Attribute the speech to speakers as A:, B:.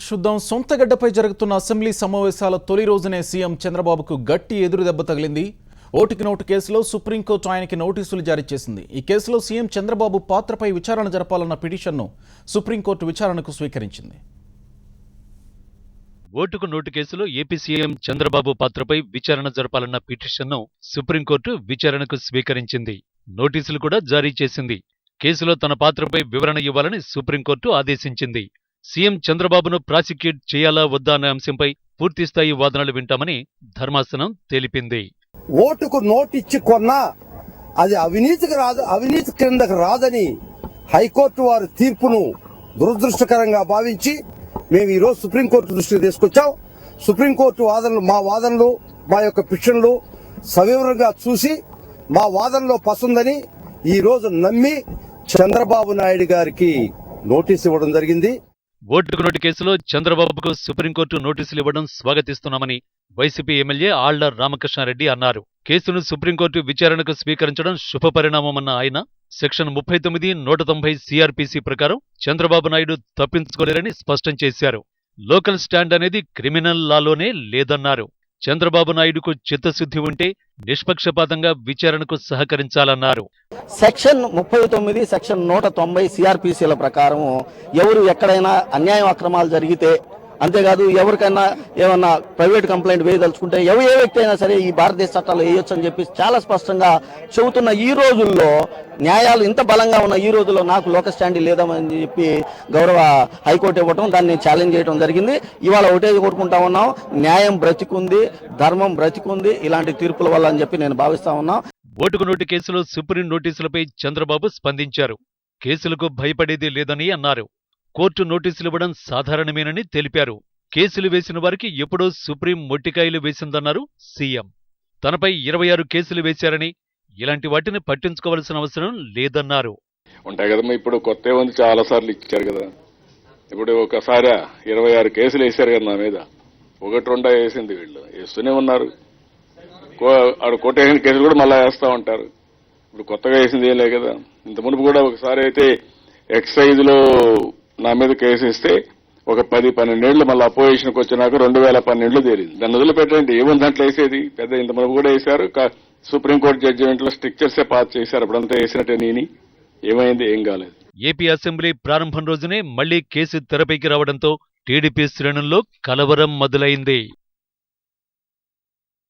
A: చూద్దాం. సొంతగడ్డపై జరుగుతున్న అసెంబ్లీ సమావేశాల తొలి రోజునే సీఎం చంద్రబాబుకు గట్టి ఎదురుదెబ్బ తగిలింది. ఓటుకి నోటు కేసులో సుప్రీంకోర్టు ఆయనకి నోటీసులు జారీ చేసింది. ఈ కేసులో సీఎం చంద్రబాబు పాత్రపై విచారణ జరపాలన్న పిటిషన్ను సుప్రీంకోర్టు విచారణకు స్వీకరించింది.
B: ఓటుకు నోటు కేసులో ఏపీ సీఎం చంద్రబాబు పాత్రపై విచారణ జరపాలన్న పిటిషన్ను సుప్రీంకోర్టు విచారణకు స్వీకరించింది. నోటీసులు కూడా జారీ చేసింది. కేసులో తన పాత్రపై వివరణ ఇవ్వాలని సుప్రీంకోర్టు ఆదేశించింది. సీఎం చంద్రబాబును ప్రాసిక్యూట్ చేయాలా వద్దా అనే అంశంపై పూర్తిస్థాయి వాదనలు వింటామని ధర్మాసనం తెలిపింది.
C: ఓటుకు నోటిచ్చి కొన్నా అది అవినీతి క్రిందకు రాదని హైకోర్టు వారి తీర్పును దురదృష్టకరంగా భావించి మేము ఈరోజు సుప్రీంకోర్టు దృష్టికి తీసుకొచ్చాం. సుప్రీంకోర్టు మా వాదనలు మా యొక్క పిటిషన్లు సవివరంగా చూసి మా వాదనలో పసుందని ఈ రోజు నమ్మి చంద్రబాబు నాయుడు గారికి నోటీసు ఇవ్వడం జరిగింది.
B: ఓటుకు నోటు కేసులో చంద్రబాబుకు సుప్రీంకోర్టు నోటీసులు ఇవ్వడం స్వాగతిస్తున్నామని వైసీపీ ఎమ్మెల్యే ఆళ్ల రామకృష్ణారెడ్డి అన్నారు. కేసును సుప్రీంకోర్టు విచారణకు స్వీకరించడం శుభపరిణామమన్న ఆయన సెక్షన్ 39, 190 సిఆర్పిసి ప్రకారం చంద్రబాబు నాయుడు తప్పించుకోలేరని స్పష్టం చేశారు. లోకల్ స్టాండ్ అనేది క్రిమినల్ లాలోనే లేదన్నారు. చంద్రబాబు నాయుడుకు చిత్తశుద్ధి ఉంటే నిష్పక్షపాతంగా విచారణకు సహకరించాలన్నారు.
D: సెక్షన్ 39, సెక్షన్ 190 సిఆర్పిసిల ప్రకారం ఎవరు ఎక్కడైనా అన్యాయం అక్రమాలు జరిగితే, అంతేకాదు ఎవరికైనా ఏమన్నా ప్రైవేట్ కంప్లైంట్ వేయదలుచుకుంటే ఏ వ్యక్తి అయినా సరే ఈ భారతదేశ చట్టాలు వేయొచ్చు అని చెప్పి చాలా స్పష్టంగా చెబుతున్న ఈ రోజుల్లో, న్యాయాలు ఇంత బలంగా ఉన్న ఈ రోజుల్లో నాకు లోకల్ స్టాండ్ లేదని చెప్పి గౌరవ హైకోర్టు ఇవ్వటం, దాన్ని ఛాలెంజ్ చేయడం జరిగింది. ఇవాళ ఒకటే కోరుకుంటా ఉన్నాం, న్యాయం బ్రతికుంది, ధర్మం బ్రతికుంది ఇలాంటి తీర్పుల వల్ల అని చెప్పి నేను భావిస్తా ఉన్నా.
B: ఓటుకు నోటు కేసులో సుప్రీం నోటీసులపై చంద్రబాబు స్పందించారు. కేసులకు భయపడేది లేదని అన్నారు. కోర్టు నోటీసులు ఇవ్వడం సాధారణమేనని తెలిపారు. కేసులు వేసిన వారికి ఎప్పుడో సుప్రీం మొట్టికాయలు వేసిందన్నారు సీఎం. తనపై 26 కేసులు వేశారని, ఇలాంటి వాటిని పట్టించుకోవాల్సిన అవసరం లేదన్నారు.
E: ఉంటాయి కదమ్మా, ఇప్పుడు కొత్త ఉంది, చాలా సార్లు ఇచ్చారు కదా. ఇప్పుడు ఒకసారి 26 కేసులు వేశారు కదా నా మీద, 1-2 వేసింది, వీళ్ళు వేస్తూనే ఉన్నారు. కొట్టేసిన కేసులు కూడా మళ్ళా వేస్తా ఉంటారు. ఇప్పుడు కొత్తగా వేసింది ఏం లేదు కదా. ఇంత మునుపు కూడా ఒకసారి అయితే ఎక్సైజ్ లో నా మీద కేసు ఇస్తే ఒక 10-12 ఏళ్లు మళ్ళీ అపోజిషన్కి వచ్చినాక 2012 తేలింది. దాన్ని వదిలిపెట్టండి, ఏముంది దాంట్లో వేసేది. పెద్ద ఇంత మునుపు కూడా వేశారు. సుప్రీంకోర్టు జడ్జిమెంట్ లో స్ట్రిక్చర్సే పాస్ చేశారు. అప్పుడంతా వేసినట్టే నేని ఏమైంది, ఏం కాలేదు.
B: ఏపీ అసెంబ్లీ ప్రారంభం రోజునే మళ్లీ కేసు తెరపైకి రావడంతో టీడీపీ శ్రేణుల్లో కలవరం మొదలైంది.